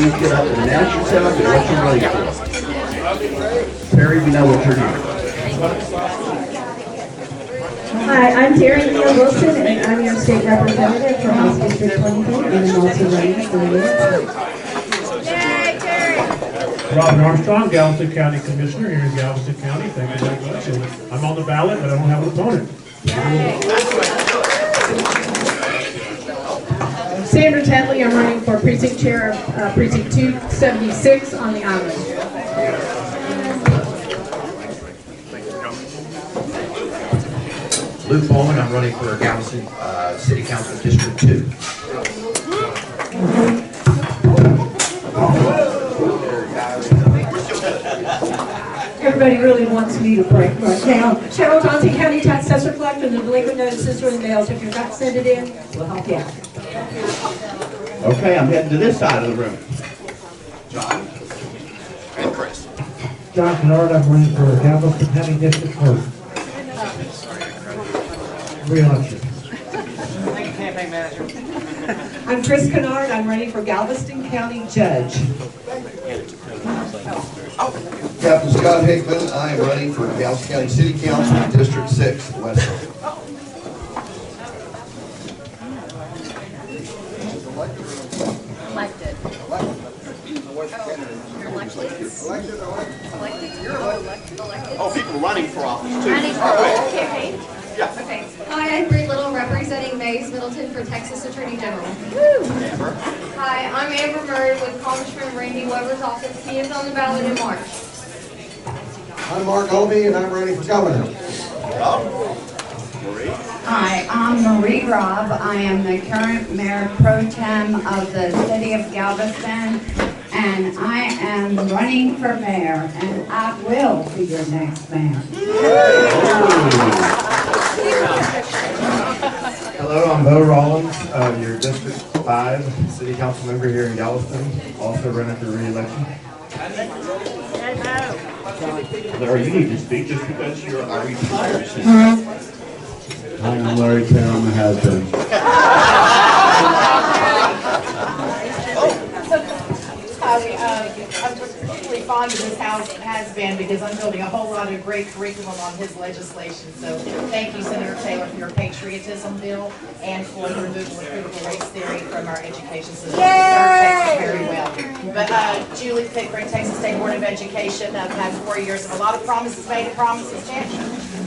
please get up and announce yourself and what you're running for. Teri, we know what you're doing. Hi, I'm Teri Leo Wilson, and I'm your state representative for House District 23, and I'm also running for re-election. Robin Armstrong, Galveston County Commissioner here in Galveston County. Thank you very much. And I'm on the ballot, but I don't have an opponent. Sandra Tedley, I'm running for Precinct Chair of Precinct 276 on the island. Luke Bowman, I'm running for Galveston City Council District 2. Everybody really wants me to break right now. Cheryl Johnson, County Tax Assessor Collector, and the delinquent notices are in the mail. So if you're not send it in, we'll help you out. Okay, I'm heading to this side of the room. John and Chris. John Kennard, I'm running for Galveston County District 4. Re-election. Campaign manager. I'm Chris Kennard. I'm running for Galveston County Judge. Captain Scott Hickman, I am running for Galveston County City Council, District 6, West. Elected. Oh, people running for office too. Running for campaign? Yeah. Okay. Hi, I'm Bree Little, representing Mays Middleton for Texas Attorney General. Amber. Hi, I'm Amber Murray with Congressman Randy Weber's office. He is on the ballot in March. I'm Mark Obey, and I'm running for governor. Rob. Marie. Hi, I'm Marie Robb. I am the current Mayor Pro Tem of the City of Galveston, and I am running for mayor, and I will be your next mayor. Hello, I'm Bo Rollins, your District 5 City Council member here in Galveston, also running for re-election. Larry, you need to speak just because you're a retired citizen. Hi, I'm Larry Taylor, I'm a has-been. I'm particularly fond of this house has been because I'm building a whole lot of great curriculum on his legislation. So thank you, Senator Taylor, for your patriotism bill and for the removal of critical race theory from our education system. It served Texas very well. But Julie Pickering, Texas State Board of Education, I've had 4 years of a lot of promises made and promises kept.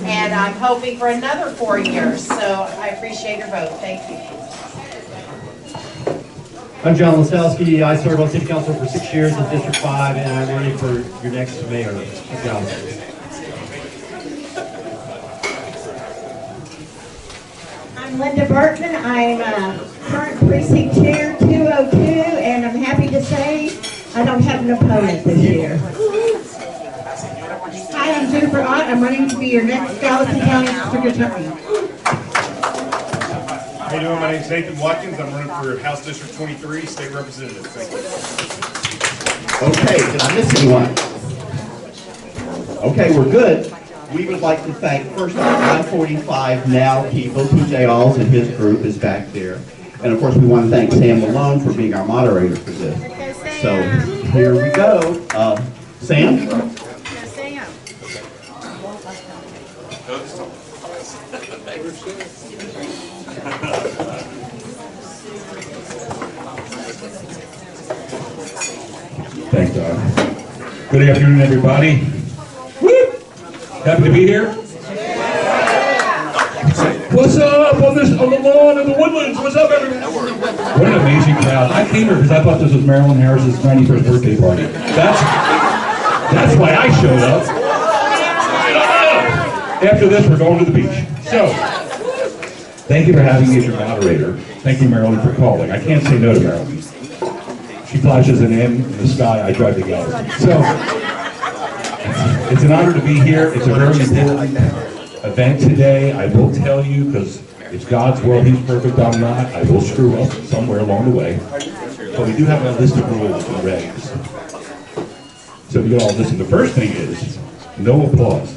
And I'm hoping for another 4 years. So I appreciate your vote. Thank you. I'm John Lasowski. I served on City Council for 6 years in District 5, and I'm running for your next mayor of Galveston. I'm Linda Bertman. I'm current Precinct Chair 202, and I'm happy to say I don't have an opponent this year. Hi, I'm Jennifer Ott. I'm running to be your next Galveston County District Attorney. How you doing? My name's Nathan Watkins. I'm running for House District 23, State Representative. Thank you. Okay, did I miss anyone? Okay, we're good. We would like to thank, first off, 945 Now People, TJ Alls and his group is back there. And of course, we want to thank Sam Malone for being our moderator for this. So, here we go. Sam? Thanks, Doc. Good afternoon, everybody. Woo! Happy to be here. What's up on the lawn in the woodlands? What's up, everyone? What an amazing crowd. I came here because I thought this was Marilyn Harris's 91st birthday party. That's why I showed up. After this, we're going to the beach. So, thank you for having me as your moderator. Thank you, Marilyn, for calling. I can't say no to Marilyn. She flashes an M in the sky, I drive to Galveston. So, it's an honor to be here. It's a very important event today. I will tell you, because it's God's world, He's perfect, I'm not. I will screw up somewhere along the way. But we do have a list of rules and regs. So you all listen. The first thing is, no applause.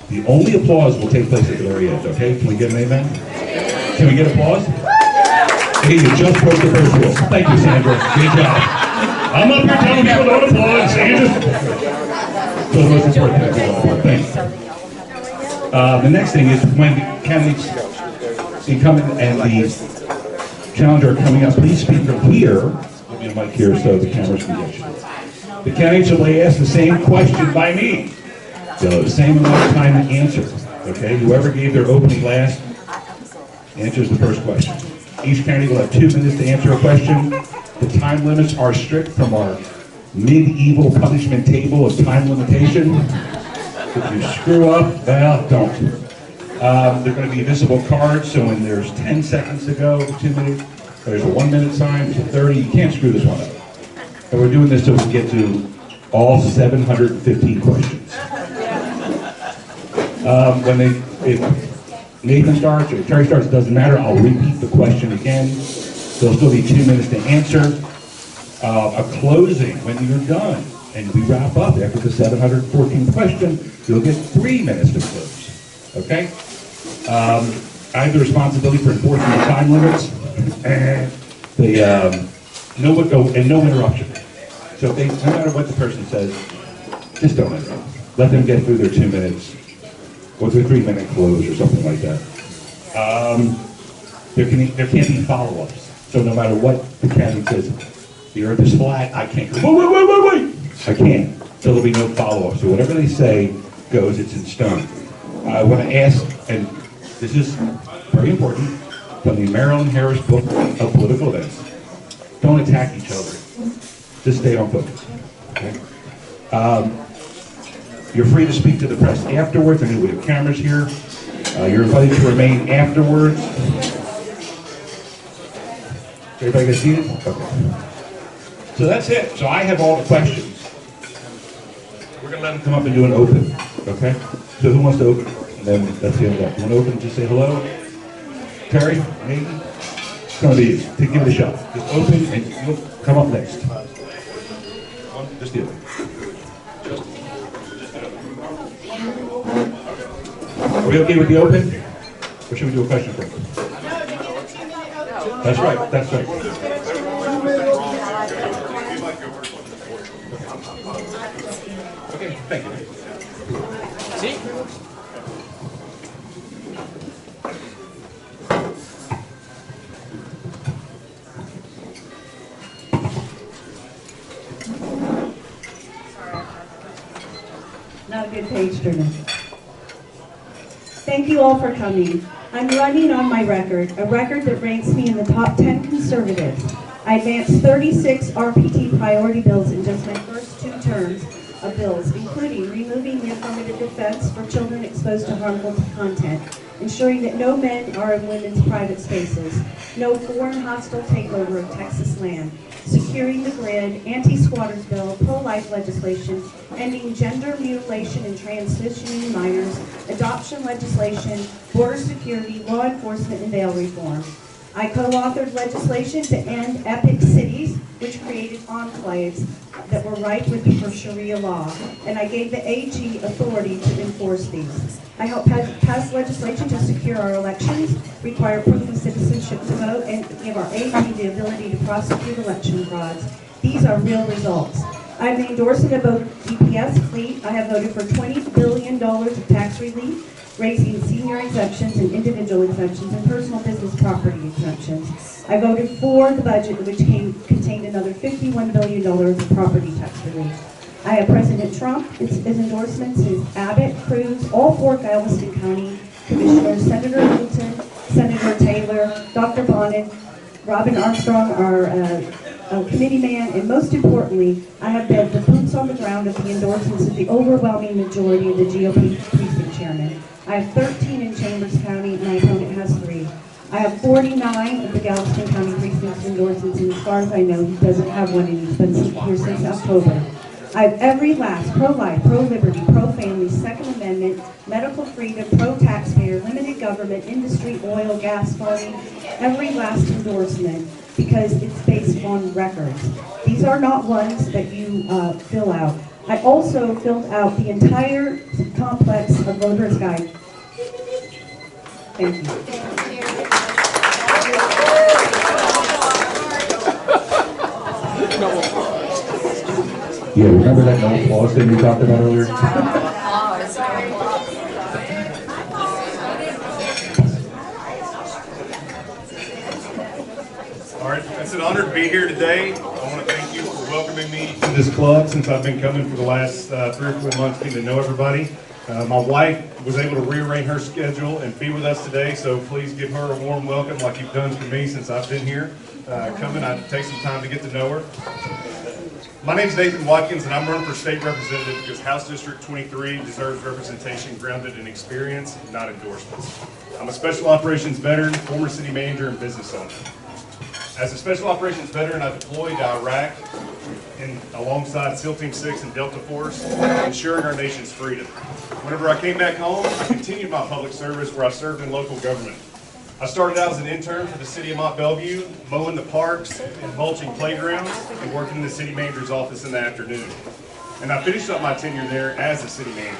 The only applause will take place at the very end, okay? Can we get an amen? Can we get applause? Hey, you just broke the first rule. Thank you, Sandra. Good job. I'm up here telling people don't applaud, Sandra. So the most important thing. Thanks. The next thing is when the candidates, the incumbent and the challenger are coming up, please speak from here. There'll be a mic here so the cameras can get you. The candidates will be asked the same question by me. So the same amount of time to answer. Okay, whoever gave their opening last answers the first question. Each candidate will have 2 minutes to answer a question. The time limits are strict from our medieval punishment table of time limitation. If you screw up, well, don't. They're going to be visible cards, so when there's 10 seconds to go, 2 minutes, there's a 1 minute time, there's a 30, you can't screw this one up. And we're doing this so we can get to all 715 questions. If Nathan starts or Terry starts, it doesn't matter, I'll repeat the question again. There'll still be 2 minutes to answer. A closing, when you're done, and we wrap up after the 714th question, you'll get 3 minutes to close, okay? I have the responsibility for enforcing the time limits, and no interruption. So no matter what the person says, just don't interrupt. Let them get through their 2 minutes, or their 3 minute close, or something like that. There can't be follow-ups. So no matter what the candidate says, the earth is flat, I can't go, wait. I can't. So there'll be no follow-up. So whatever they say goes, it's in stone. I want to ask, and this is very important, from the Marilyn Harris book of political events. Don't attack each other. Just stay on focus. Okay? You're free to speak to the press afterwards. I know we have cameras here. You're invited to remain afterwards. Everybody get seated? Okay. So that's it. So I have all the questions. We're going to let them come up and do an open. Okay? So who wants to open? And then that's the end of that. You want to open? Just say hello. Terry? Nathan? It's going to be easy. Give it a shot. Just open and you'll come up next. Just the open. Are we okay with the open? Or should we do a question first? That's right, that's right. Okay, thank you. See? Not a good page turner. Thank you all for coming. I'm running on my record, a record that ranks me in the top 10 conservatives. I advanced 36 RPT priority bills in just my first 2 terms of bills, including removing the affirmative defense for children exposed to harmful content, ensuring that no men are in women's private spaces, no foreign hostile takeover of Texas land, securing the grid, anti-squatters bill, pro-life legislation, ending gender mutilation and transitioning minors, adoption legislation, border security, law enforcement, and bail reform. I co-authored legislation to end epic cities, which created enclaves that were ripe for Sharia law, and I gave the AG authority to enforce these. I helped pass legislation to secure our elections, require proof of citizenship to vote, and give our AG the ability to prosecute election frauds. These are real results. I have the endorsement of both DPS, fleet. I have voted for $20 billion of tax relief, raising senior exemptions and individual exemptions and personal business property exemptions. I voted for the budget, which contained another $51 billion of property tax relief. I have President Trump, his endorsements, his Abbott, Cruz, all 4 Galveston County commissioners, Senator Wilson, Senator Taylor, Dr. Bonnet, Robin Armstrong, our committee man, and most importantly, I have been the boots on the ground of the endorsements of the overwhelming majority of the GOP precinct chairman. I have 13 in Chambers County, my opponent has 3. I have 49 of the Galveston County precinct's endorsements, and as far as I know, he doesn't have one, and he's been here since October. I have every last pro-life, pro-liberty, pro-family, Second Amendment, medical freedom, pro-taxpayer, limited government, industry, oil, gas, farming, every last endorsement, because it's based on records. These are not ones that you fill out. I also filled out the entire complex of voters' guide. Thank you. Yeah, remember that no applause thing we talked about earlier? All right, it's an honor to be here today. I want to thank you for welcoming me to this club since I've been coming for the last 3 or 4 months, getting to know everybody. My wife was able to rearrange her schedule and be with us today, so please give her a warm welcome like you've done for me since I've been here. I take some time to get to know her. My name is Nathan Watkins, and I'm running for state representative because House District 23 deserves representation grounded in experience, not endorsements. I'm a special operations veteran, former city manager, and business owner. As a special operations veteran, I deployed to Iraq alongside SEAL Team 6 and Delta Force, ensuring our nation's freedom. Whenever I came back home, I continued my public service where I served in local government. I started out as an intern for the city of Mont Bellevue, mowing the parks and mulching playgrounds and working in the city manager's office in the afternoon. And I finished up my tenure there as a city manager.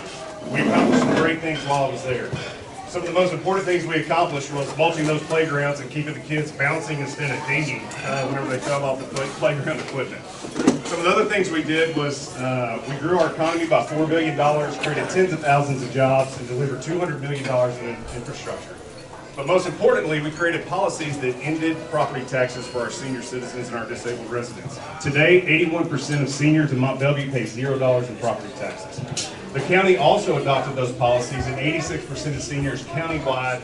We accomplished some great things while I was there. Some of the most important things we accomplished was mulching those playgrounds and keeping the kids bouncing instead of dinging whenever they fell off the playground equipment. Some of the other things we did was we grew our economy by $4 billion, created tens of thousands of jobs, and delivered $200 million in infrastructure. But most importantly, we created policies that ended property taxes for our senior citizens and our disabled residents. Today, 81% of seniors in Mont Bellevue pay $0 in property taxes. The county also adopted those policies, and 86% of seniors countywide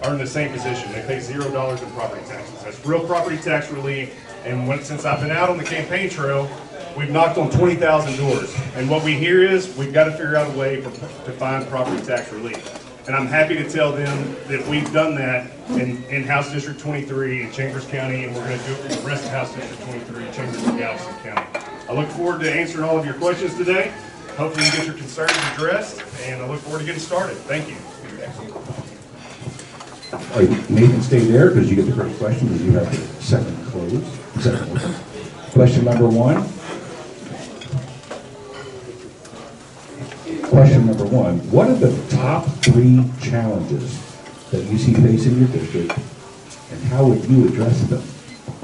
are in the same position. They pay $0 in property taxes. That's real property tax relief, and since I've been out on the campaign trail, we've knocked on 20,000 doors. And what we hear is we've got to figure out a way to find property tax relief. And I'm happy to tell them that we've done that in House District 23 in Chambers County, and we're going to do it for the rest of House District 23 in Chambers and Galveston County. I look forward to answering all of your questions today. Hopefully you get your concerns addressed, and I look forward to getting started. Thank you. All right, Nathan, stay there because you get the first question because you have the second one. Question number one. Question number one, what are the top 3 challenges that you see facing your district, and how would you address them?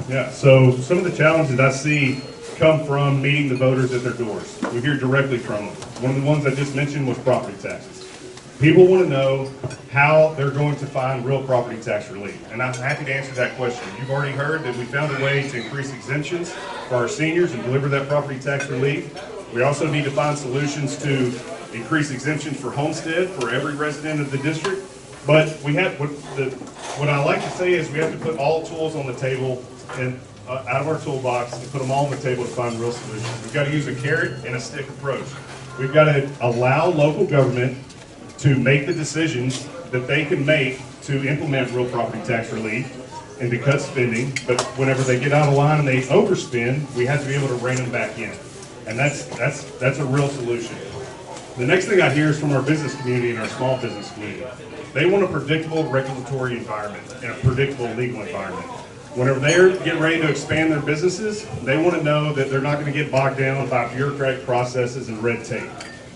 Yeah, so some of the challenges I see come from meeting the voters at their doors. We hear directly from them. One of the ones I just mentioned was property taxes. People want to know how they're going to find real property tax relief, and I'm happy to answer that question. You've already heard that we found a way to increase exemptions for our seniors and deliver that property tax relief. We also need to find solutions to increase exemptions for homestead for every resident of the district. But we have what I like to say is we have to put all tools on the table and out of our toolbox and put them all on the table to find real solutions. We've got to use a carrot and a stick approach. We've got to allow local government to make the decisions that they can make to implement real property tax relief and to cut spending. But whenever they get out of line and they overspend, we have to be able to rein them back in. And that's a real solution. The next thing I hear is from our business community and our small business community. They want a predictable regulatory environment and a predictable legal environment. Whenever they're getting ready to expand their businesses, they want to know that they're not going to get bogged down by bureaucratic processes and red tape.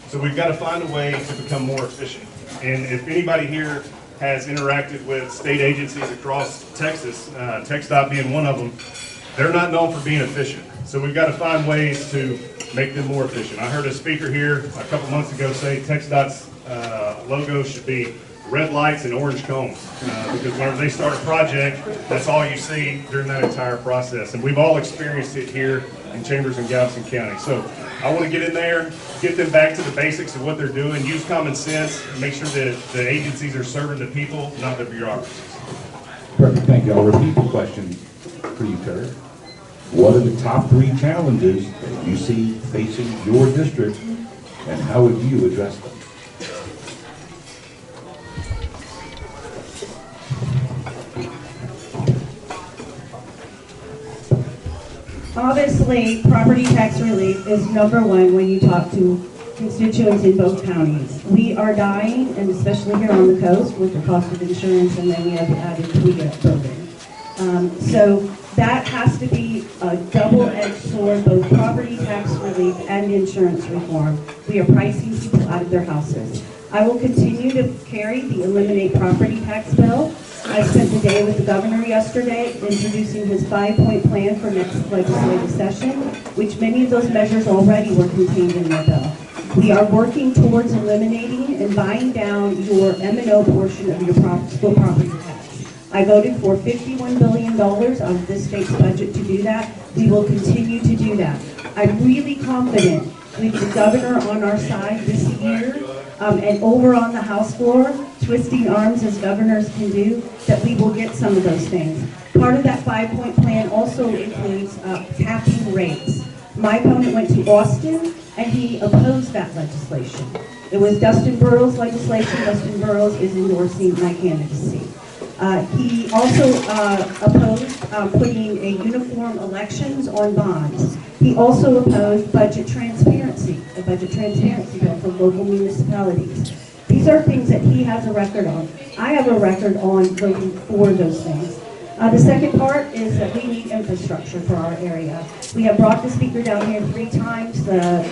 So we've got to find a way to become more efficient. And if anybody here has interacted with state agencies across Texas, TxDOT being one of them, they're not known for being efficient. So we've got to find ways to make them more efficient. I heard a speaker here a couple months ago say TxDOT's logo should be red lights and orange cones, because whenever they start a project, that's all you see during that entire process. And we've all experienced it here in Chambers and Galveston County. So I want to get in there, get them back to the basics of what they're doing, use common sense, and make sure that the agencies are serving the people, not the bureaucracies. Perfect, thank you. I'll repeat the question for you, Teri. What are the top 3 challenges that you see facing your district, and how would you address them? Obviously, property tax relief is #1 when you talk to constituents in both counties. We are dying, and especially here on the coast, with the cost of insurance, and then we have the added tweet building. So that has to be a double-edged sword, both property tax relief and insurance reform. We are pricing people out of their houses. I will continue to carry the Eliminate Property Tax bill. I spent the day with the governor yesterday introducing his 5-point plan for next legislative session, which many of those measures already were contained in the bill. We are working towards eliminating and buying down your M&O portion of your school property tax. I voted for $51 billion of this state's budget to do that. We will continue to do that. I'm really confident with the governor on our side this year and over on the House floor, twisting arms as governors can do, that we will get some of those things. Part of that 5-point plan also includes capping rates. My opponent went to Austin and he opposed that legislation. It was Dustin Burrows' legislation. Dustin Burrows is endorsing my candidacy. He also opposed putting a uniform elections on bonds. He also opposed budget transparency, a budget transparency bill for local municipalities. These are things that he has a record on. I have a record on voting for those things. The second part is that we need infrastructure for our area. We have brought the speaker down here 3 times. The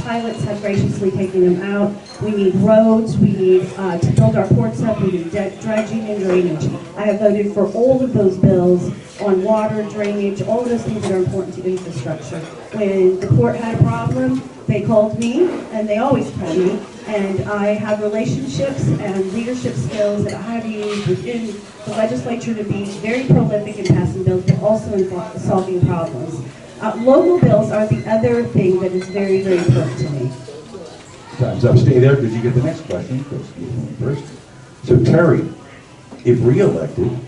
pilots have graciously taken them out. We need roads. We need to build our ports up. We need dredging and drainage. I have voted for all of those bills on water, drainage, all of those things that are important to infrastructure. When the port had a problem, they called me, and they always call me, and I have relationships and leadership skills that I have used within the legislature to be very prolific in passing bills, but also in solving problems. Local bills are the other thing that is very, very important to me. Time's up. Stay there because you get the next question. First. So Teri, if re-elected,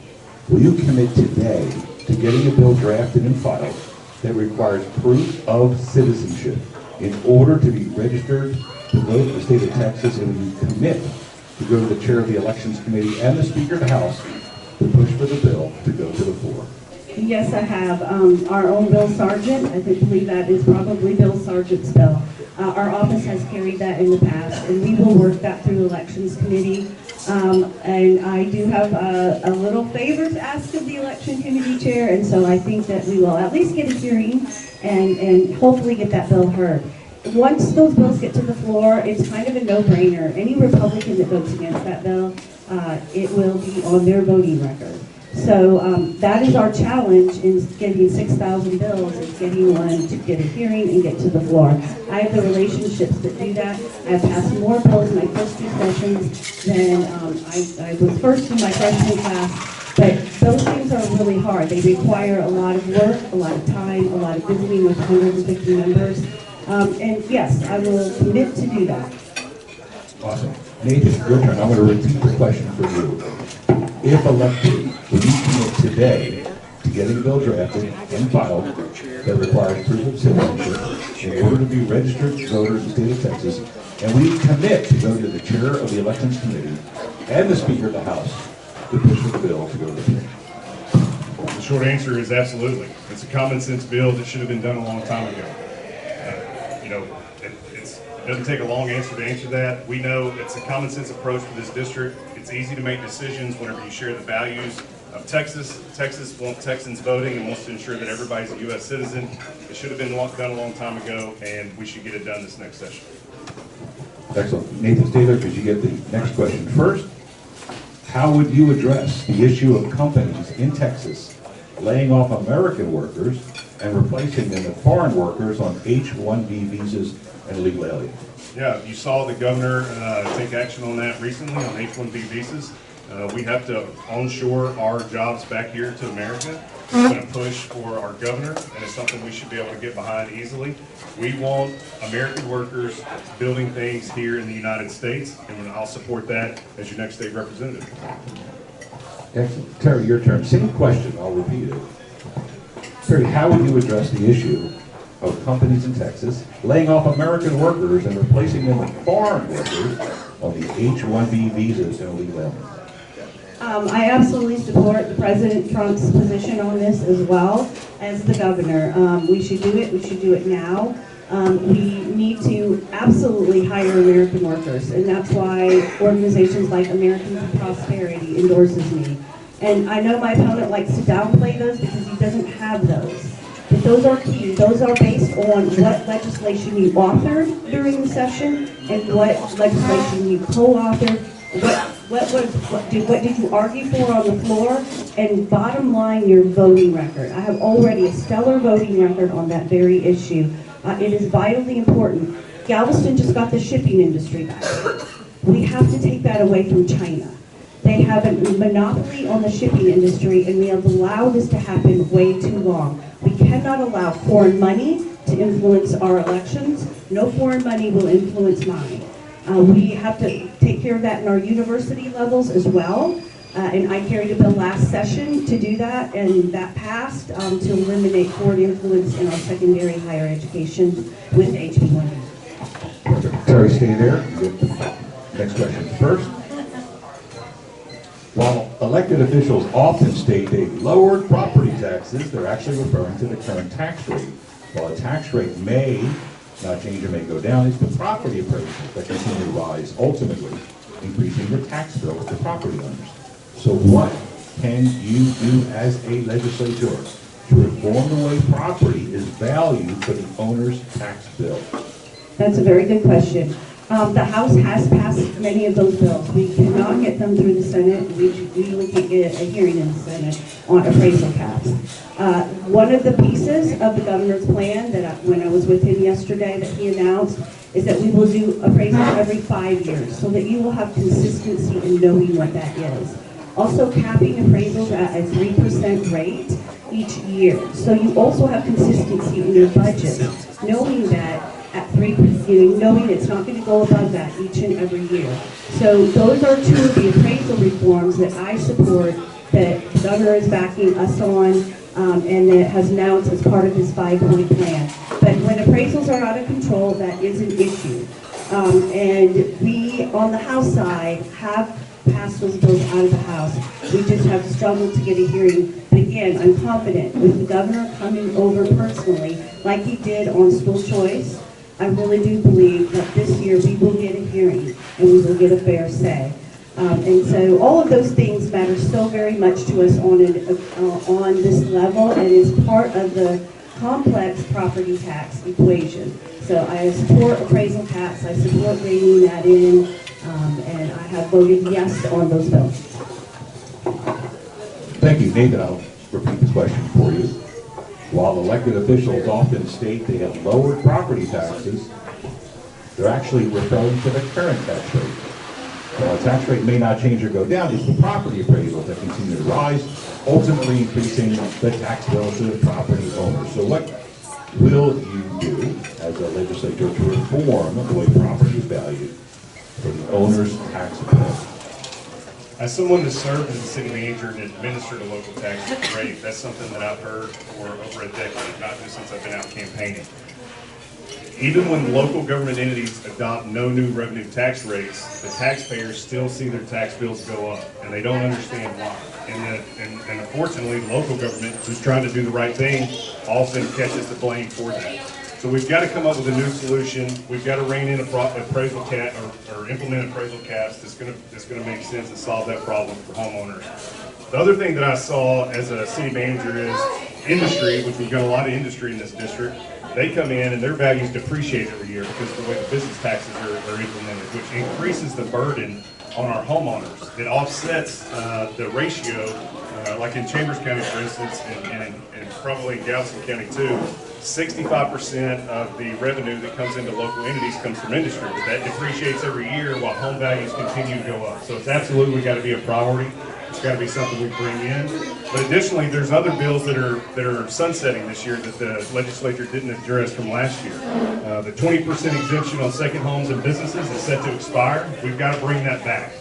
will you commit today to getting a bill drafted and filed that requires proof of citizenship in order to be registered to vote in the state of Texas, and will you commit to go to the chair of the elections committee and the speaker of the House to push for the bill to go to the floor? Yes, I have. Our own Bill Sargent, I believe that is probably Bill Sargent's bill. Our office has carried that in the past, and we will work that through elections committee. And I do have a little favor to ask of the election committee chair, and so I think that we will at least get a hearing and hopefully get that bill heard. Once those bills get to the floor, it's kind of a no-brainer. Any Republican that votes against that bill, it will be on their voting record. So that is our challenge in getting 6,000 bills, is getting one to get a hearing and get to the floor. I have the relationships that do that. I've passed more bills in my first 2 sessions than I was first in my freshman class. But those things are really hard. They require a lot of work, a lot of time, a lot of visiting with 150 members. And yes, I will commit to do that. Awesome. Nathan, your turn. I'm going to repeat the question for you. If elected, will you commit today to getting a bill drafted and filed that requires proof of citizenship in order to be registered voter in the state of Texas? And will you commit to go to the chair of the elections committee and the speaker of the House to push for the bill to go to the floor? The short answer is absolutely. It's a common sense bill that should have been done a long time ago. It doesn't take a long answer to answer that. We know it's a common sense approach for this district. It's easy to make decisions whenever you share the values of Texas. Texas wants Texans voting and wants to ensure that everybody's a U.S. citizen. It should have been done a long time ago, and we should get it done this next session. Excellent. Nathan, stay there because you get the next question first. How would you address the issue of companies in Texas laying off American workers and replacing them with foreign workers on H-1B visas and illegal aliens? Yeah, you saw the governor take action on that recently on H-1B visas. We have to onshore our jobs back here to America. We're going to push for our governor, and it's something we should be able to get behind easily. We want American workers building things here in the United States, and I'll support that as your next state representative. Excellent. Teri, your turn. Same question. I'll repeat it. Teri, how would you address the issue of companies in Texas laying off American workers and replacing them with foreign workers on the H-1B visas and illegal aliens? I absolutely support the President Trump's position on this as well as the governor. We should do it. We should do it now. We need to absolutely hire American workers, and that's why organizations like Americans for Prosperity endorses me. And I know my opponent likes to downplay those because he doesn't have those. But those are key. Those are based on what legislation you authored during the session and what legislation you co-authored, what what did you argue for on the floor? And bottom line, your voting record. I have already a stellar voting record on that very issue. It is vitally important. Galveston just got the shipping industry back. We have to take that away from China. They have a monopoly on the shipping industry, and we have allowed this to happen way too long. We cannot allow foreign money to influence our elections. No foreign money will influence mine. We have to take care of that in our university levels as well. And I carried a bill last session to do that, and that passed to eliminate foreign influence in our secondary higher education with HB 1. Terry, stay there. You get next question first. While elected officials often state they've lowered property taxes, they're actually referring to the current tax rate. While a tax rate may not change or may go down, it's the property appraisals that continue to rise, ultimately increasing the tax bill to property owners. So what can you do as a legislator to reform the way property is valued for the owner's tax bill? That's a very good question. The House has passed many of those bills. We cannot get them through the Senate. We usually can't get a hearing in the Senate on appraisal caps. One of the pieces of the governor's plan that when I was with him yesterday that he announced is that we will do appraisals every 5 years so that you will have consistency in knowing what that is. Also capping appraisals at a 3% rate each year. So you also have consistency in your budget, knowing that at 3%, knowing it's not going to go above that each and every year. So those are two of the appraisal reforms that I support, that the governor is backing us on, and that has announced as part of his 5-point plan. But when appraisals are out of control, that is an issue. And we, on the House side, have passed those bills out of the House. We just have struggled to get a hearing. But again, I'm confident with the governor coming over personally, like he did on school choice. I really do believe that this year we will get a hearing and we will get a fair say. And so all of those things matter so very much to us on this level, and is part of the complex property tax equation. So I support appraisal caps, I support reining that in, and I have voted yes on those bills. Thank you, Nathan. I'll repeat the question for you. While elected officials often state they have lowered property taxes, they're actually referring to the current tax rate. While a tax rate may not change or go down, it's the property appraisals that continue to rise, ultimately increasing the tax bill to the property owners. So what will you do as a legislator to reform the way property is valued for the owner's tax bill? As someone that served as a city manager and administered a local tax rate, that's something that I've heard for over a decade, not just since I've been out campaigning. Even when local government entities adopt no new revenue tax rates, the taxpayers still see their tax bills go up, and they don't understand why. And unfortunately, local government, who's trying to do the right thing, often catches the blame for that. So we've got to come up with a new solution. We've got to rein in appraisal cap or implement appraisal caps that's going to make sense and solve that problem for homeowners. The other thing that I saw as a city manager is industry, which we've got a lot of industry in this district. They come in and their values depreciate every year because of the way the business taxes are implemented, which increases the burden on our homeowners. It offsets the ratio, like in Chambers County, for instance, and probably in Galveston County too. 65% of the revenue that comes into local entities comes from industry, but that depreciates every year while home values continue to go up. So it's absolutely got to be a priority. It's got to be something we bring in. But additionally, there's other bills that are sunsetting this year that the legislature didn't address from last year. The 20% exemption on second homes and businesses is set to expire. We've got to bring that back.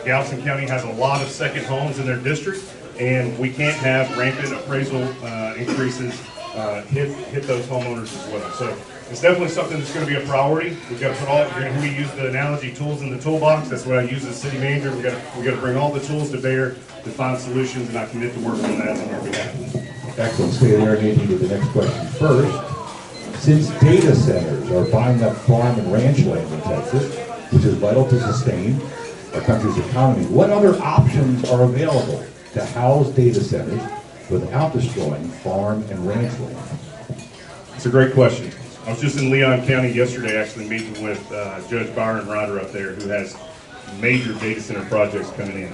Galveston County has a lot of second homes in their district, and we can't have rampant appraisal increases hit those homeowners as well. So it's definitely something that's going to be a priority. We've got to put all, you're going to hear me use the analogy tools in the toolbox. That's what I use as city manager. We've got to bring all the tools to bear to find solutions, and I commit to work on that on your behalf. Excellent. Stay there, Nathan, with the next question first. Since data centers are buying up farm and ranch land in Texas, which is vital to sustain our country's economy, what other options are available to house data centers without destroying farm and ranch land? It's a great question. I was just in Leon County yesterday actually meeting with Judge Byron Ryder up there, who has major data center projects coming in.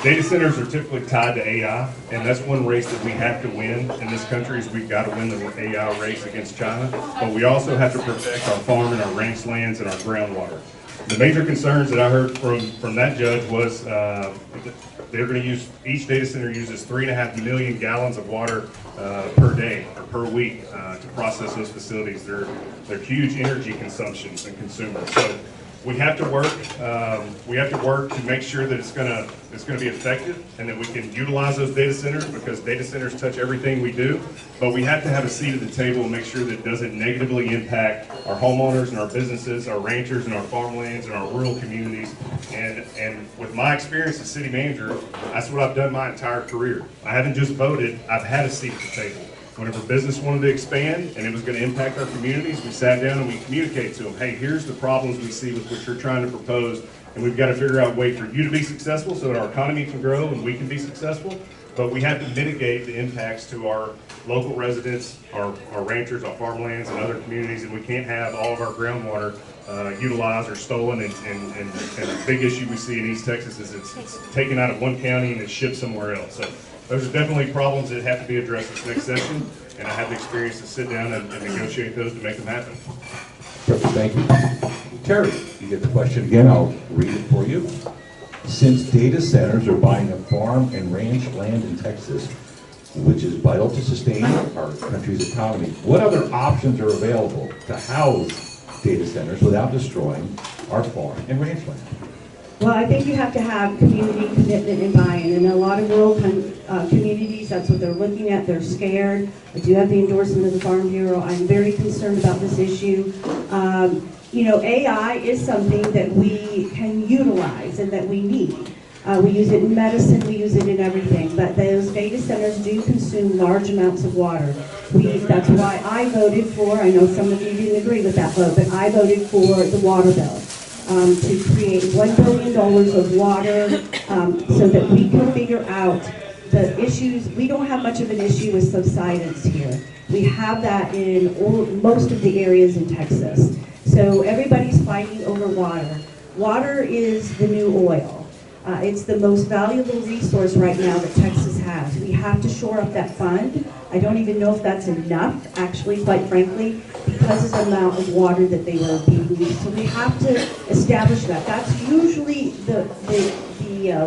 Data centers are typically tied to AI, and that's one race that we have to win in this country is we've got to win the AI race against China, but we also have to protect our farm and our ranch lands and our groundwater. The major concerns that I heard from that judge was they're going to use, each data center uses 3.5 million gallons of water per day or per week to process those facilities. They're huge energy consumptions and consumers. So we have to work. We have to work to make sure that it's going to be effective and that we can utilize those data centers because data centers touch everything we do. But we have to have a seat at the table and make sure that it doesn't negatively impact our homeowners and our businesses, our ranchers and our farmlands and our rural communities. And with my experience as city manager, that's what I've done my entire career. I haven't just voted; I've had a seat at the table. Whenever business wanted to expand and it was going to impact our communities, we sat down and we communicated to them, hey, here's the problems we see with what you're trying to propose, and we've got to figure out a way for you to be successful so that our economy can grow and we can be successful, but we have to mitigate the impacts to our local residents, our ranchers, our farmlands, and other communities, and we can't have all of our groundwater utilized or stolen, and a big issue we see in East Texas is it's taken out of one county and it's shipped somewhere else. So those are definitely problems that have to be addressed this next session, and I have the experience to sit down and negotiate those to make them happen. Perfect, thank you. Terry, you get the question again, I'll read it for you. Since data centers are buying up farm and ranch land in Texas, which is vital to sustain our country's economy, what other options are available to house data centers without destroying our farm and ranch land? Well, I think you have to have community commitment and buy-in. In a lot of rural communities, that's what they're looking at. They're scared. I do have the endorsement of the Farm Bureau. I'm very concerned about this issue. You know, AI is something that we can utilize and that we need. We use it in medicine, we use it in everything, but those data centers do consume large amounts of water. That's why I voted for, I know some of you didn't agree with that vote, but I voted for the water bill. To create $1 billion of water so that we can figure out the issues. We don't have much of an issue with subsidence here. We have that in most of the areas in Texas. So everybody's fighting over water. Water is the new oil. It's the most valuable resource right now that Texas has. We have to shore up that fund. I don't even know if that's enough, actually, quite frankly, because of the amount of water that they were being used. So we have to establish that. That's usually the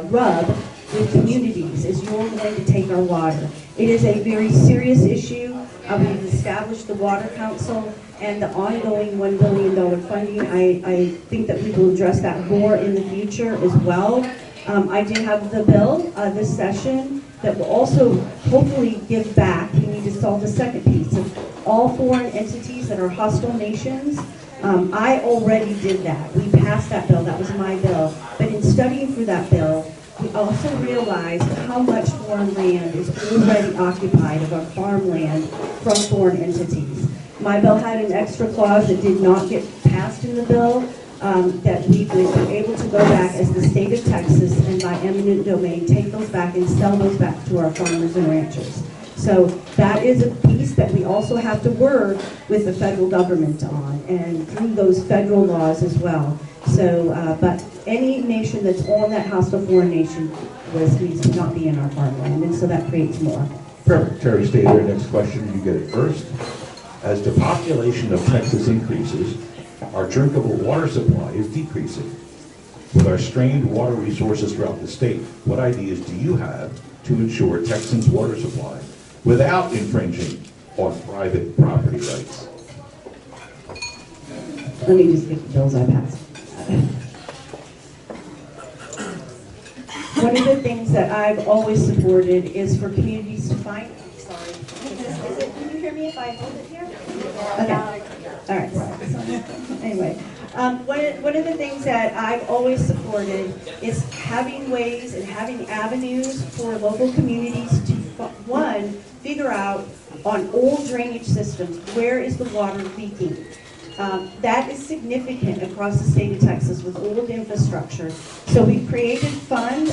rub with communities, is you're going to take our water. It is a very serious issue. We've established the Water Council and the ongoing $1 billion funding. I think that we will address that more in the future as well. I did have the bill this session that will also hopefully give back. We need to solve the second piece of all foreign entities that are hostile nations. I already did that. We passed that bill. That was my bill. But in studying for that bill, we also realized how much foreign land is already occupied of our farmland from foreign entities. My bill had an extra clause that did not get passed in the bill, that we would be able to go back as the state of Texas and by eminent domain, take those back and sell those back to our farmers and ranchers. So that is a piece that we also have to work with the federal government on and through those federal laws as well. So, but any nation that's on that hostile foreign nation list needs to not be in our farmland, and so that creates more. Perfect. Terry, stay there. Next question, you get it first. As the population of Texas increases, our drinkable water supply is decreasing. With our strained water resources throughout the state, what ideas do you have to ensure Texans' water supply without infringing on private property rights? Let me just get the bills I passed. One of the things that I've always supported is for communities to find, sorry, can you hear me if I hold it here? Okay. All right. Anyway, one of the things that I've always supported is having ways and having avenues for local communities to, one, figure out on old drainage systems, where is the water leaking? That is significant across the state of Texas with old infrastructure. So we've created fund,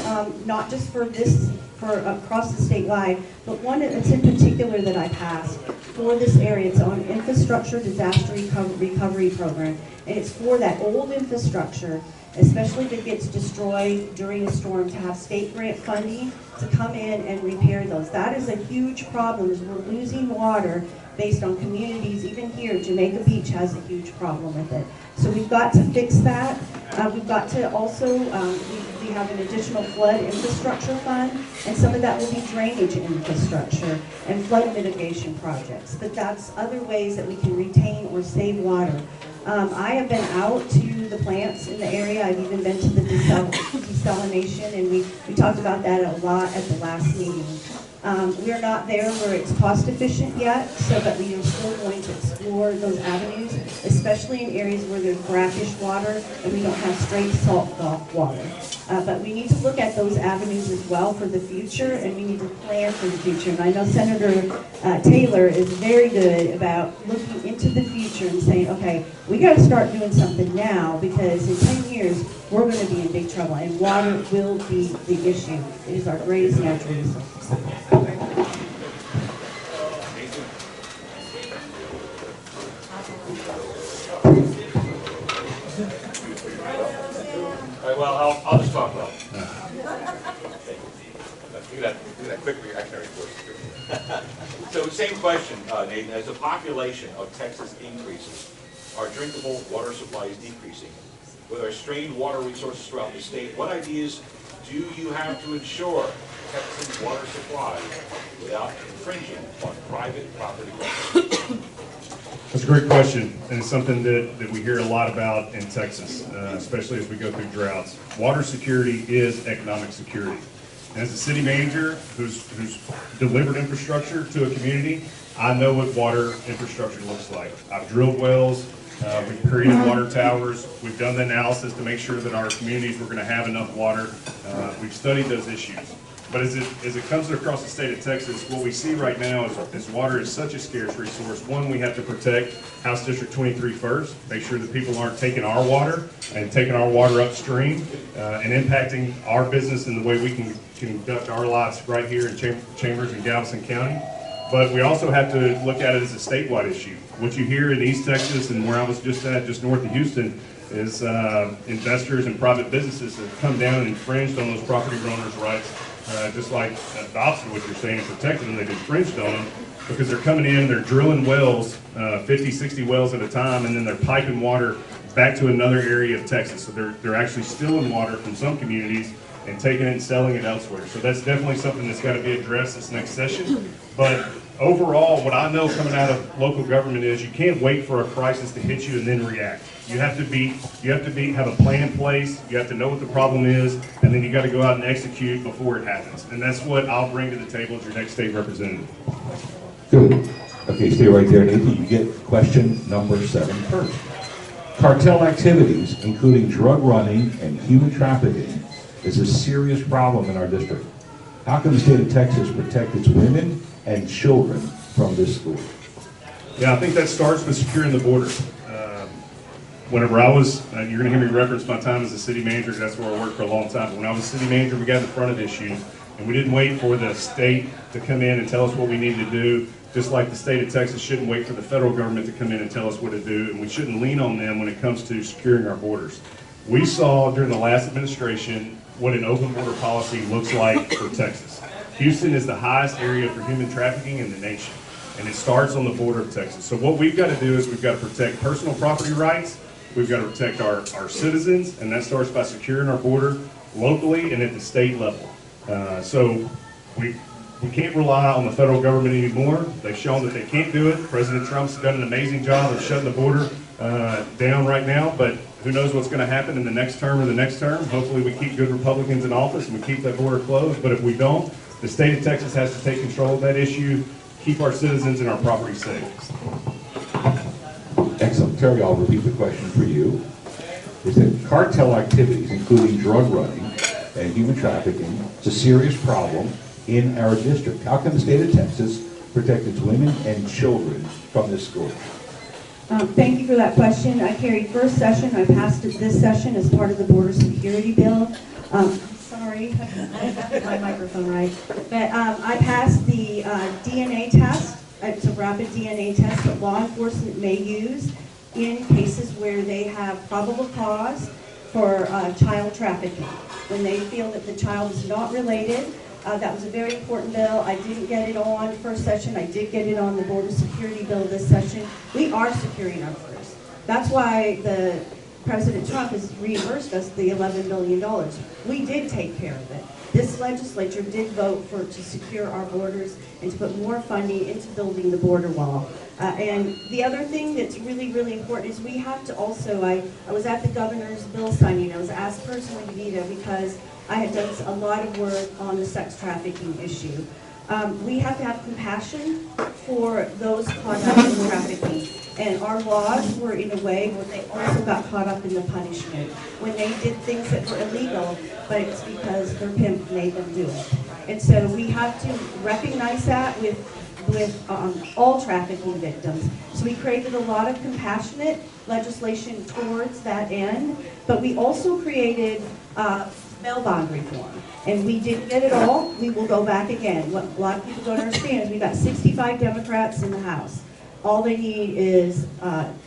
not just for this, for across the statewide, but one that's in particular that I passed for this area. It's on Infrastructure Disaster Recovery Program, and it's for that old infrastructure, especially if it gets destroyed during a storm, to have state grant funding to come in and repair those. That is a huge problem, is we're losing water based on communities. Even here, Jamaica Beach has a huge problem with it. So we've got to fix that. We've got to also, we have an additional flood infrastructure fund, and some of that will be drainage infrastructure and flood mitigation projects. But that's other ways that we can retain or save water. I have been out to the plants in the area. I've even been to the desalination, and we talked about that a lot at the last meeting. We're not there where it's cost efficient yet, but we are still going to explore those avenues, especially in areas where there's brackish water and we don't have straight salt Gulf water. But we need to look at those avenues as well for the future, and we need to plan for the future. And I know Senator Taylor is very good about looking into the future and saying, okay, we got to start doing something now, because in 10 years, we're going to be in big trouble, and water will be the issue. It is our greatest natural resource. All right, well, I'll just talk about it. Do that quick reactionary first. So same question, Nathan. As the population of Texas increases, our drinkable water supply is decreasing. With our strained water resources throughout the state, what ideas do you have to ensure Texas water supply without infringing on private property rights? That's a great question, and it's something that we hear a lot about in Texas, especially as we go through droughts. Water security is economic security. And as a city manager who's delivered infrastructure to a community, I know what water infrastructure looks like. I've drilled wells, we've created water towers, we've done the analysis to make sure that our communities were going to have enough water. We've studied those issues. But as it comes across the state of Texas, what we see right now is water is such a scarce resource. One, we have to protect House District 23 first, make sure that people aren't taking our water and taking our water upstream and impacting our business in the way we can conduct our lives right here in Chambers and Galveston County. But we also have to look at it as a statewide issue. What you hear in East Texas and where I was just at, just north of Houston, is investors and private businesses have come down and infringed on those property owners' rights. Just like the opposite of what you're saying, protecting them, they've infringed on them because they're coming in, they're drilling wells, 50, 60 wells at a time, and then they're piping water back to another area of Texas. So they're actually stealing water from some communities and taking it and selling it elsewhere. So that's definitely something that's got to be addressed this next session. But overall, what I know coming out of local government is you can't wait for a crisis to hit you and then react. You have to have a plan in place. You have to know what the problem is, and then you got to go out and execute before it happens. And that's what I'll bring to the table as your next state representative. Good. Okay, stay right there, Nathan. You get question number 7 first. Cartel activities, including drug running and human trafficking, is a serious problem in our district. How can the state of Texas protect its women and children from this scourge? Yeah, I think that starts with securing the border. Whenever I was, you're going to hear me reference my time as a city manager, that's where I worked for a long time. But when I was city manager, we got in front of issues, and we didn't wait for the state to come in and tell us what we needed to do, just like the state of Texas shouldn't wait for the federal government to come in and tell us what to do, and we shouldn't lean on them when it comes to securing our borders. We saw during the last administration what an open border policy looks like for Texas. Houston is the highest area for human trafficking in the nation, and it starts on the border of Texas. So what we've got to do is we've got to protect personal property rights. We've got to protect our citizens, and that starts by securing our border locally and at the state level. So we can't rely on the federal government anymore. They've shown that they can't do it. President Trump's done an amazing job of shutting the border down right now, but who knows what's going to happen in the next term or the next term. Hopefully we keep good Republicans in office and we keep that border closed, but if we don't, the state of Texas has to take control of that issue, keep our citizens and our property safe. Excellent. Terry, I'll repeat the question for you. Is that cartel activities, including drug running and human trafficking, is a serious problem in our district? How can the state of Texas protect its women and children from this scourge? Thank you for that question. I carried first session. I passed it this session as part of the border security bill. Sorry, I have my microphone right. But I passed the DNA test. It's a rapid DNA test that law enforcement may use in cases where they have probable cause for child trafficking. When they feel that the child is not related, that was a very important bill. I didn't get it on first session. I did get it on the border security bill this session. We are securing our borders. That's why President Trump has reimbursed us the $11 billion. We did take care of it. This legislature did vote to secure our borders and to put more funding into building the border wall. And the other thing that's really, really important is we have to also, I was at the governor's bill signing. I was asked personally to be there because I had done a lot of work on the sex trafficking issue. We have to have compassion for those caught up in trafficking. And our laws were in a way where they also got caught up in the punishment when they did things that were illegal, but it's because their pimp made them do it. And so we have to recognize that with all trafficking victims. So we created a lot of compassionate legislation towards that end, but we also created bail bond reform. And we didn't get it all. We will go back again. What a lot of people don't understand is we've got 65 Democrats in the House. All they need is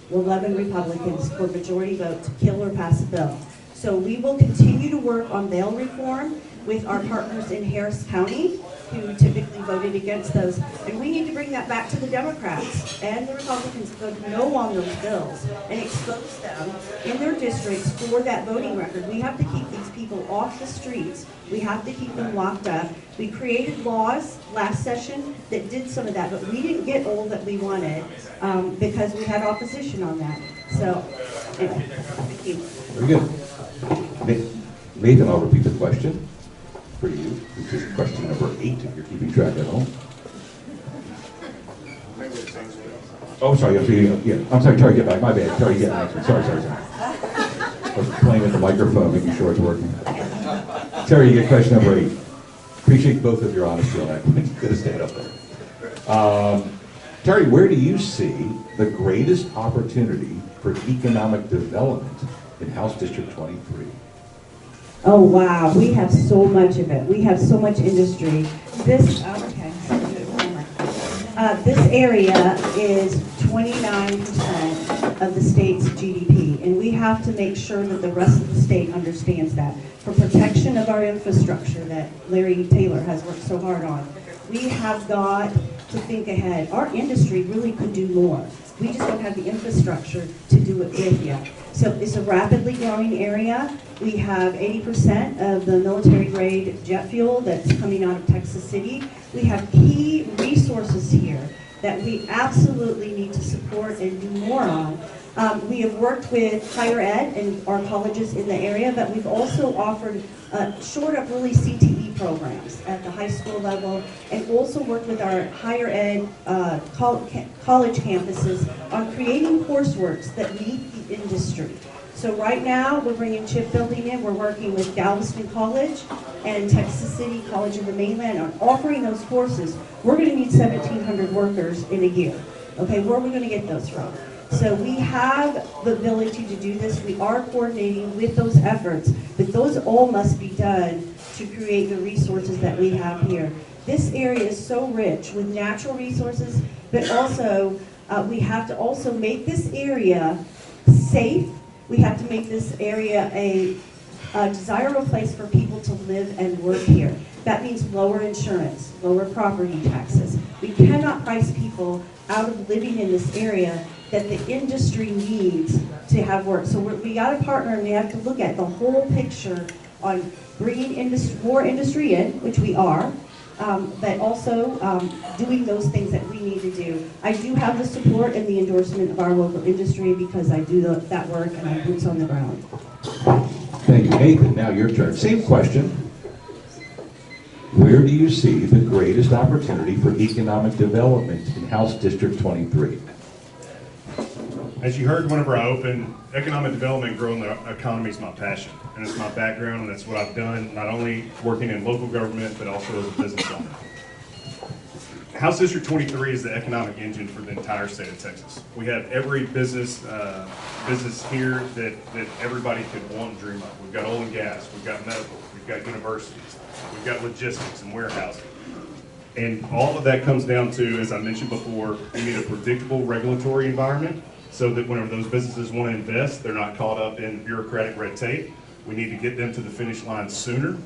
11 Republicans for majority vote to kill or pass a bill. So we will continue to work on bail reform with our partners in Harris County, who typically voted against those. And we need to bring that back to the Democrats and the Republicans to vote no on those bills and expose them in their districts for that voting record. We have to keep these people off the streets. We have to keep them locked up. We created laws last session that did some of that, but we didn't get all that we wanted because we had opposition on that. So, anyway, thank you. Very good. Nathan, I'll repeat the question for you, which is question number 8, if you're keeping track at home. Oh, sorry, I'm sorry, get back, my bad, sorry, get back, sorry. I was playing with the microphone, making sure it's working. Terry, you get question number 8. Appreciate both of your honesty on that. Good to stand up there. Terry, where do you see the greatest opportunity for economic development in House District 23? Oh, wow, we have so much of it. We have so much industry. This area is 29% of the state's GDP, and we have to make sure that the rest of the state understands that. For protection of our infrastructure that Larry Taylor has worked so hard on, we have got to think ahead. Our industry really could do more. We just don't have the infrastructure to do it with yet. So it's a rapidly growing area. We have 80% of the military-grade jet fuel that's coming out of Texas City. We have key resources here that we absolutely need to support and do more on. We have worked with higher ed and our colleges in the area, but we've also offered shored up really CTE programs at the high school level, and also worked with our higher ed college campuses on creating courseworks that meet the industry. So right now, we're bringing chip building in. We're working with Galveston College and Texas City College of the Mainland on offering those courses. We're going to need 1,700 workers in a year. Okay, where are we going to get those from? So we have the ability to do this. We are coordinating with those efforts, but those all must be done to create the resources that we have here. This area is so rich with natural resources, but also we have to also make this area safe. We have to make this area a desirable place for people to live and work here. That means lower insurance, lower property taxes. We cannot price people out of living in this area that the industry needs to have work. So we got to partner, and we have to look at the whole picture on bringing more industry in, which we are, but also doing those things that we need to do. I do have the support and the endorsement of our local industry because I do that work and I have boots on the ground. Thank you, Nathan. Now your turn. Same question. Where do you see the greatest opportunity for economic development in House District 23? As you heard whenever I opened, economic development and growing the economy is my passion, and it's my background, and that's what I've done, not only working in local government, but also as a business owner. House District 23 is the economic engine for the entire state of Texas. We have every business here that everybody could want and dream of. We've got oil and gas, we've got medical, we've got universities, we've got logistics and warehousing. And all of that comes down to, as I mentioned before, we need a predictable regulatory environment so that whenever those businesses want to invest, they're not caught up in bureaucratic red tape. We need to get them to the finish line sooner.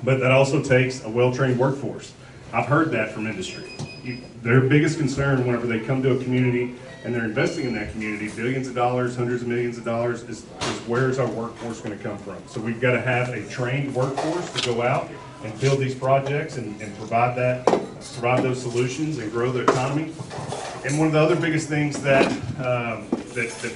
But that also takes a well-trained workforce. I've heard that from industry. Their biggest concern whenever they come to a community and they're investing in that community, billions of dollars, hundreds of millions of dollars, is where is our workforce going to come from? So we've got to have a trained workforce to go out and build these projects and provide those solutions and grow the economy. And one of the other biggest things that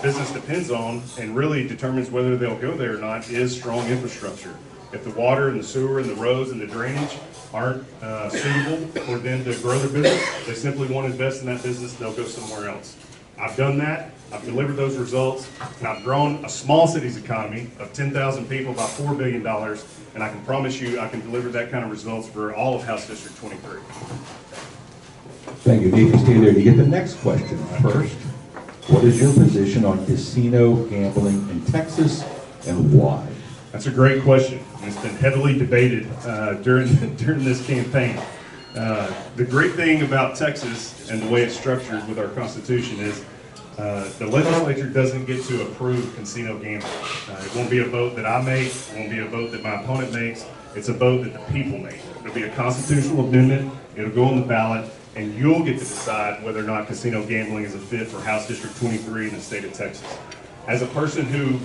business depends on and really determines whether they'll go there or not is strong infrastructure. If the water and the sewer and the roads and the drainage aren't suitable for them to grow their business, they simply won't invest in that business, they'll go somewhere else. I've done that, I've delivered those results, and I've grown a small city's economy of 10,000 people by $4 billion, and I can promise you I can deliver that kind of results for all of House District 23. Thank you, Nathan. Stay there. You get the next question first. What is your position on casino gambling in Texas and why? That's a great question, and it's been heavily debated during this campaign. The great thing about Texas and the way it's structured with our Constitution is the legislature doesn't get to approve casino gambling. It won't be a vote that I make, it won't be a vote that my opponent makes, it's a vote that the people make. It'll be a constitutional amendment, it'll go on the ballot, and you'll get to decide whether or not casino gambling is a fit for House District 23 in the state of Texas. As a person who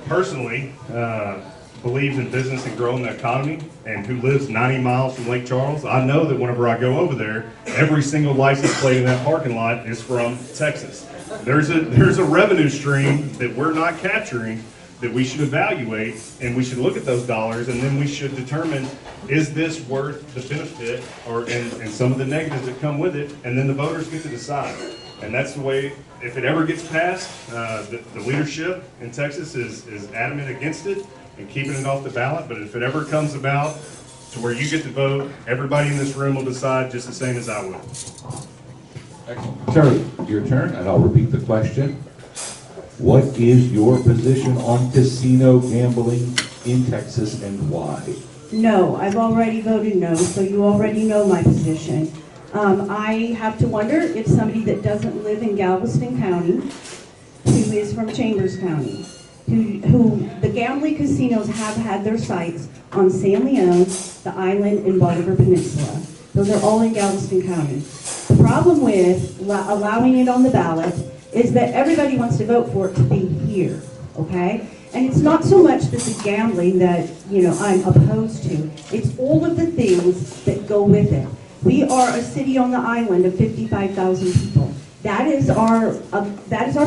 personally believes in business and growing the economy and who lives 90 miles from Lake Charles, I know that whenever I go over there, every single license plate in that parking lot is from Texas. There's a revenue stream that we're not capturing that we should evaluate, and we should look at those dollars, and then we should determine, is this worth the benefit and some of the negatives that come with it, and then the voters get to decide. And that's the way, if it ever gets passed, the leadership in Texas is adamant against it and keeping it off the ballot. But if it ever comes about to where you get to vote, everybody in this room will decide just the same as I will. Excellent. Teri, your turn, and I'll repeat the question. What is your position on casino gambling in Texas and why? No, I've already voted no, so you already know my position. I have to wonder if somebody that doesn't live in Galveston County, who is from Chambers County, who the gambling casinos have had their sites on San Leon, the island, and Bolivar Peninsula. Those are all in Galveston County. The problem with allowing it on the ballot is that everybody wants to vote for it to be here, okay? And it's not so much that the gambling that, I'm opposed to. It's all of the things that go with it. We are a city on the island of 55,000 people. That is our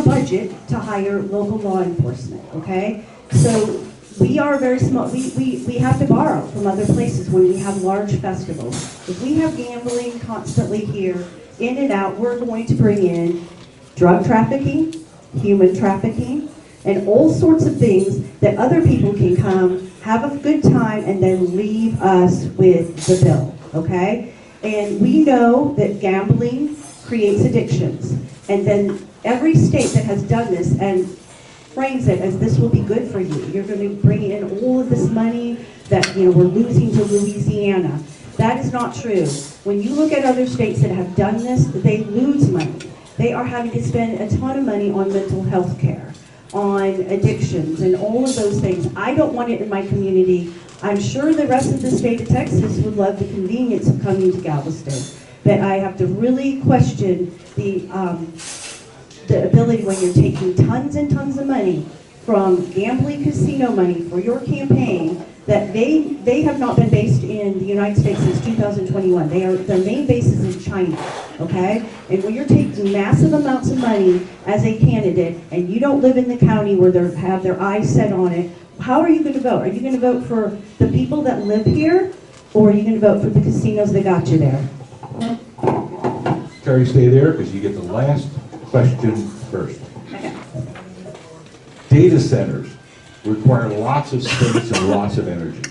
budget to hire local law enforcement, okay? So we are very small. We have to borrow from other places when we have large festivals. If we have gambling constantly here, in and out, we're going to bring in drug trafficking, human trafficking, and all sorts of things that other people can come, have a good time, and then leave us with the bill, okay? And we know that gambling creates addictions. And then every state that has done this and frames it as this will be good for you. You're going to bring in all of this money that we're losing to Louisiana. That is not true. When you look at other states that have done this, they lose money. They are having to spend a ton of money on mental health care, on addictions, and all of those things. I don't want it in my community. I'm sure the rest of the state of Texas would love the convenience of coming to Galveston. But I have to really question the ability when you're taking tons and tons of money from gambling casino money for your campaign, that they have not been based in the United States since 2021. Their main base is in China, okay? And when you're taking massive amounts of money as a candidate and you don't live in the county where they have their eyes set on it, how are you going to vote? Are you going to vote for the people that live here, or are you going to vote for the casinos that got you there? Teri, stay there because you get the last question first. Okay. Data centers require lots of space and lots of energy.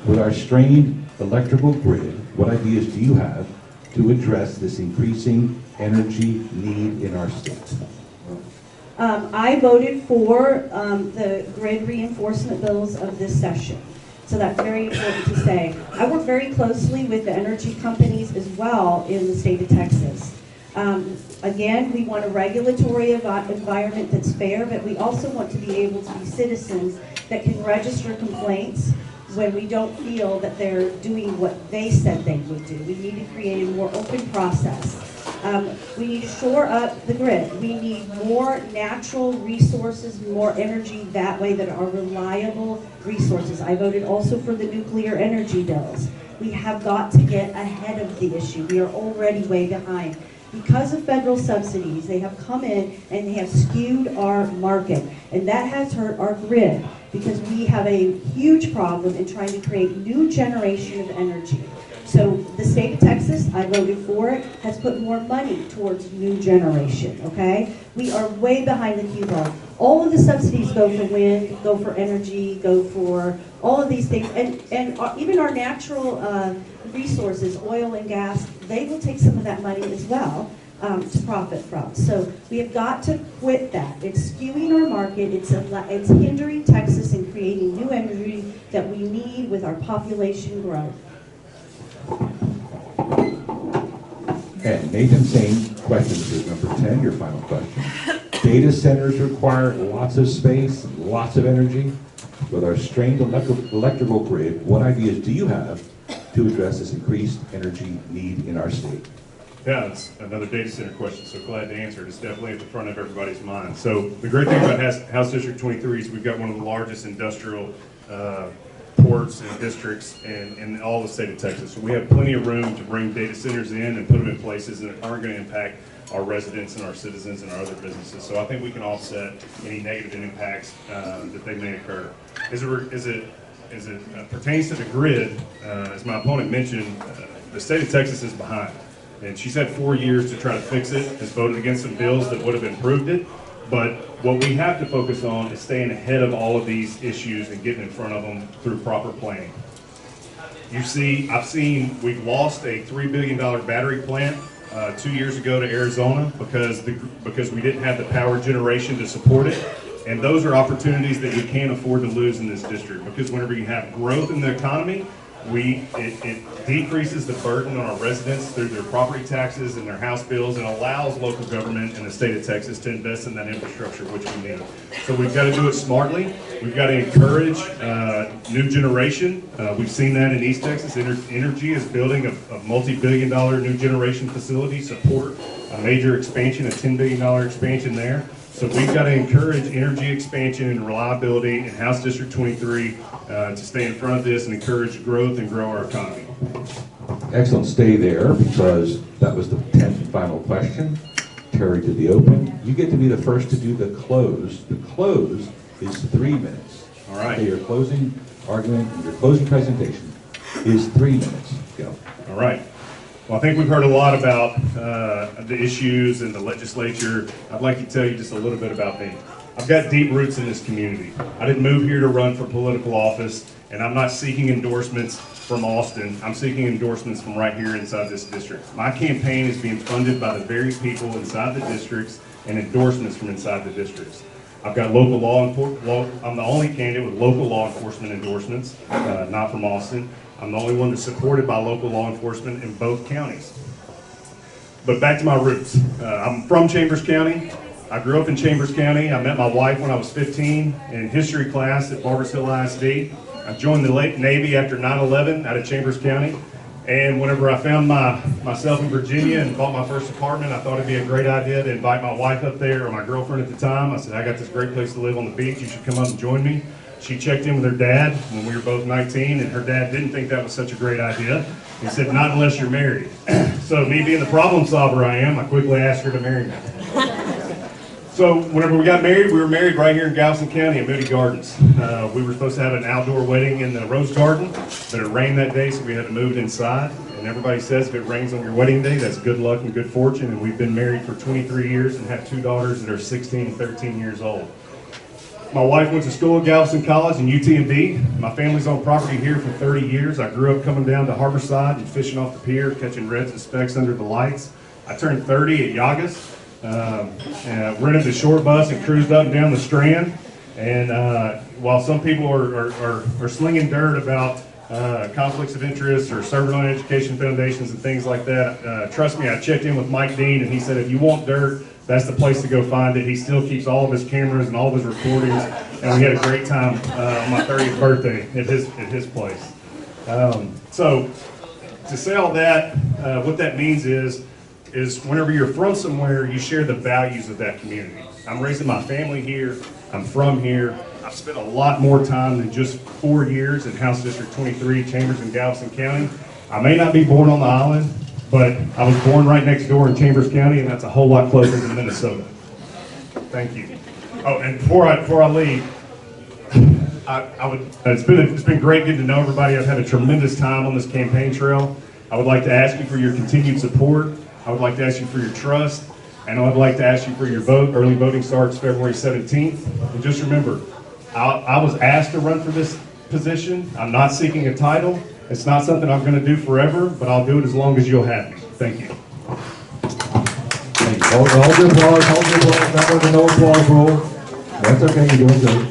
With our strained electrical grid, what ideas do you have to address this increasing energy need in our state? I voted for the grid reinforcement bills of this session. So that's very important to say. I work very closely with the energy companies as well in the state of Texas. Again, we want a regulatory environment that's fair, but we also want to be able to be citizens that can register complaints when we don't feel that they're doing what they said they would do. We need to create a more open process. We need to shore up the grid. We need more natural resources, more energy that way that are reliable resources. I voted also for the nuclear energy bills. We have got to get ahead of the issue. We are already way behind. Because of federal subsidies, they have come in and they have skewed our market. And that has hurt our grid because we have a huge problem in trying to create new generation of energy. So the state of Texas, I voted for it, has put more money towards new generation, okay? We are way behind the cue ball. All of the subsidies go for wind, go for energy, go for all of these things. And even our natural resources, oil and gas, they will take some of that money as well to profit from. So we have got to quit that. It's skewing our market. It's hindering Texas in creating new energy that we need with our population growth. And Nathan, same question for number 10, your final question. Data centers require lots of space, lots of energy. With our strained electrical grid, what ideas do you have to address this increased energy need in our state? Yeah, it's another data center question, so glad to answer it. It's definitely at the front of everybody's mind. So the great thing about House District 23 is we've got one of the largest industrial ports and districts in all the state of Texas. So we have plenty of room to bring data centers in and put them in places that aren't going to impact our residents and our citizens and our other businesses. So I think we can offset any negative impacts that they may occur. As it pertains to the grid, as my opponent mentioned, the state of Texas is behind. And she's had 4 years to try to fix it, has voted against some bills that would have improved it. But what we have to focus on is staying ahead of all of these issues and getting in front of them through proper planning. We've lost a $3 billion battery plant 2 years ago to Arizona because we didn't have the power generation to support it. And those are opportunities that we can't afford to lose in this district, because whenever you have growth in the economy, it decreases the burden on our residents through their property taxes and their house bills, and allows local government in the state of Texas to invest in that infrastructure, which we need. So we've got to do it smartly. We've got to encourage new generation. We've seen that in East Texas. Energy is building a multi-billion-dollar new generation facility, support a major expansion, a $10 billion expansion there. So we've got to encourage energy expansion and reliability in House District 23 to stay in front of this and encourage growth and grow our economy. Excellent. Stay there, because that was the 10th and final question. Teri did the open. You get to be the first to do the close. The close is 3 minutes. All right. Okay, your closing argument and your closing presentation is 3 minutes. Go. All right. Well, I think we've heard a lot about the issues in the legislature. I'd like to tell you just a little bit about me. I've got deep roots in this community. I didn't move here to run for political office, and I'm not seeking endorsements from Austin. I'm seeking endorsements from right here inside this district. My campaign is being funded by the very people inside the districts and endorsements from inside the districts. I've got local law enforcement. I'm the only candidate with local law enforcement endorsements, not from Austin. I'm the only one that's supported by local law enforcement in both counties. But back to my roots. I'm from Chambers County. I grew up in Chambers County. I met my wife when I was 15 in history class at Barbers Hill ISD. I joined the Navy after 9/11 out of Chambers County. And whenever I found myself in Virginia and bought my first apartment, I thought it'd be a great idea to invite my wife up there, or my girlfriend at the time. I said, I got this great place to live on the beach. You should come up and join me. She checked in with her dad when we were both 19, and her dad didn't think that was such a great idea. He said, not unless you're married. So me being the problem solver I am, I quickly asked her to marry me. So whenever we got married, we were married right here in Galveston County at Moody Gardens. We were supposed to have an outdoor wedding in the Rose Garden, but it rained that day, so we had to move it inside. And everybody says if it rains on your wedding day, that's good luck and good fortune. And we've been married for 23 years and have 2 daughters that are 16 and 13 years old. My wife went to school at Galveston College and UTMB. My family's on property here for 30 years. I grew up coming down to Harborside and fishing off the pier, catching reds and specks under the lights. I turned 30 at Yagas, rented the short bus and cruised up and down the Strand. And while some people are slinging dirt about conflicts of interest or serving on education foundations and things like that, trust me, I checked in with Mike Dean, and he said if you want dirt, that's the place to go find it. He still keeps all of his cameras and all of his recordings, and we had a great time on my 30th birthday at his place. So to say all that, what that means is whenever you're from somewhere, you share the values of that community. I'm raising my family here. I'm from here. I've spent a lot more time than just 4 years in House District 23, Chambers in Galveston County. I may not be born on the island, but I was born right next door in Chambers County, and that's a whole lot closer than Minnesota. Thank you. Oh, and before I leave, it's been great getting to know everybody. I've had a tremendous time on this campaign trail. I would like to ask you for your continued support. I would like to ask you for your trust, and I would like to ask you for your vote. Early voting starts February 17th. And just remember, I was asked to run for this position. I'm not seeking a title. It's not something I'm going to do forever, but I'll do it as long as you'll have me. Thank you. Thank you. Hold your applause, hold your applause. That was a no applause rule. That's okay, you're doing good.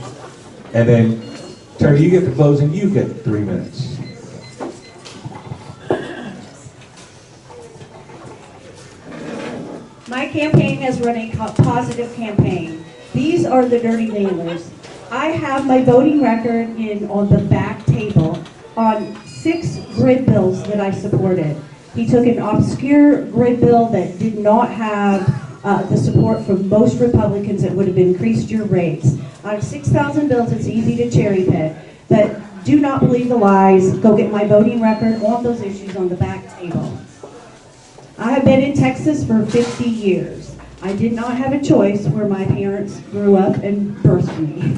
And then, Terry, you get the closing, you get 3 minutes. My campaign has run a positive campaign. These are the dirty mailers. I have my voting record on the back table on 6 grid bills that I supported. He took an obscure grid bill that did not have the support from most Republicans that would have increased your rates. Out of 6,000 bills, it's easy to cherry pick, but do not believe the lies. Go get my voting record on those issues on the back table. I have been in Texas for 50 years. I did not have a choice where my parents grew up and birthed me.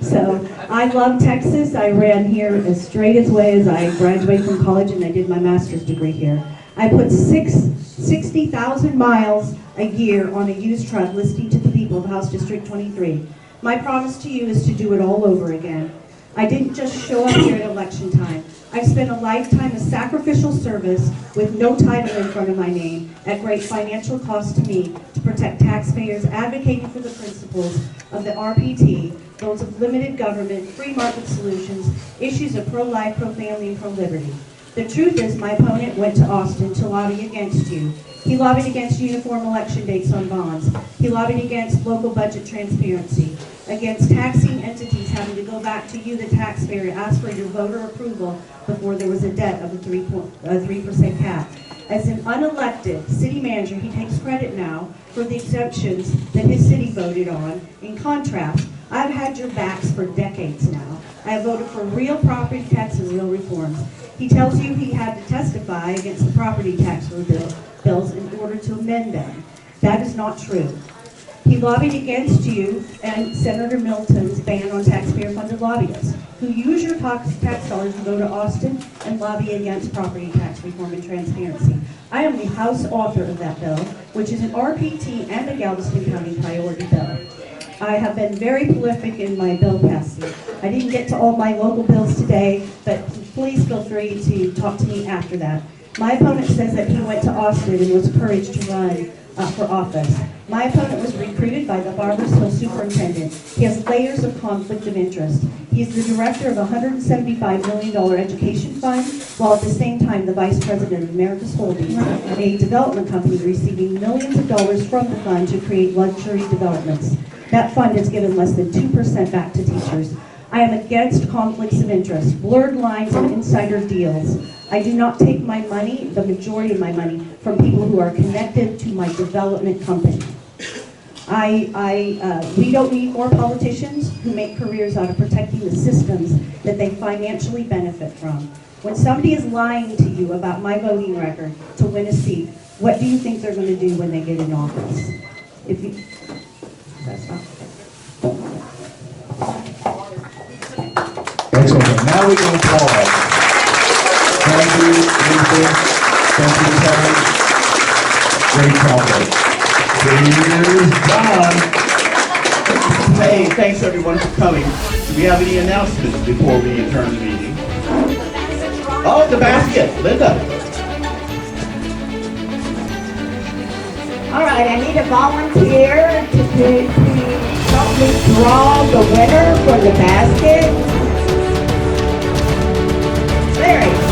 So I love Texas. I ran here as straight as way as I graduated from college, and I did my master's degree here. I put 60,000 miles a year on a used truck listening to the people of House District 23. My promise to you is to do it all over again. I didn't just show up here at election time. I've spent a lifetime of sacrificial service with no title in front of my name at great financial cost to me to protect taxpayers, advocating for the principles of the RPT, those of limited government, free market solutions, issues of pro-life, pro-family, and pro-liberty. The truth is my opponent went to Austin to lobby against you. He lobbied against uniform election dates on bonds. He lobbied against local budget transparency, against taxing entities having to go back to you, the taxpayer, to ask for your voter approval before there was a debt of a 3% cap. As an unelected city manager, he takes credit now for the exemptions that his city voted on. In contrast, I've had your backs for decades now. I have voted for real property tax and real reforms. He tells you he had to testify against the property tax bills in order to amend them. That is not true. He lobbied against you and Senator Milton's ban on taxpayer-funded lobbyists, who use your tax dollars to go to Austin and lobby against property tax reform and transparency. I am the House author of that bill, which is an RPT and a Galveston County priority bill. I have been very prolific in my bill passing. I didn't get to all my local bills today, but please feel free to talk to me after that. My opponent says that he went to Austin and was encouraged to run for office. My opponent was recruited by the Barbers Hill superintendent. He has layers of conflict of interest. He is the director of a $175 million education fund, while at the same time the vice president of America's Holdings, a development company receiving millions of dollars from the fund to create luxury developments. That fund has given less than 2% back to teachers. I am against conflicts of interest, blurred lines, and insider deals. I do not take my money, the majority of my money, from people who are connected to my development company. We don't need more politicians who make careers out of protecting the systems that they financially benefit from. When somebody is lying to you about my voting record to win a seat, what do you think they're going to do when they get in office? That's not. Excellent. Now we can pause. Thank you, Nathan. Thank you, Terry. Great topic. Here's Don. Hey, thanks everyone for coming. Do we have any announcements before we adjourn the meeting? Oh, the basket, Linda. All right, I need a volunteer to help me draw the winner for the basket? Larry.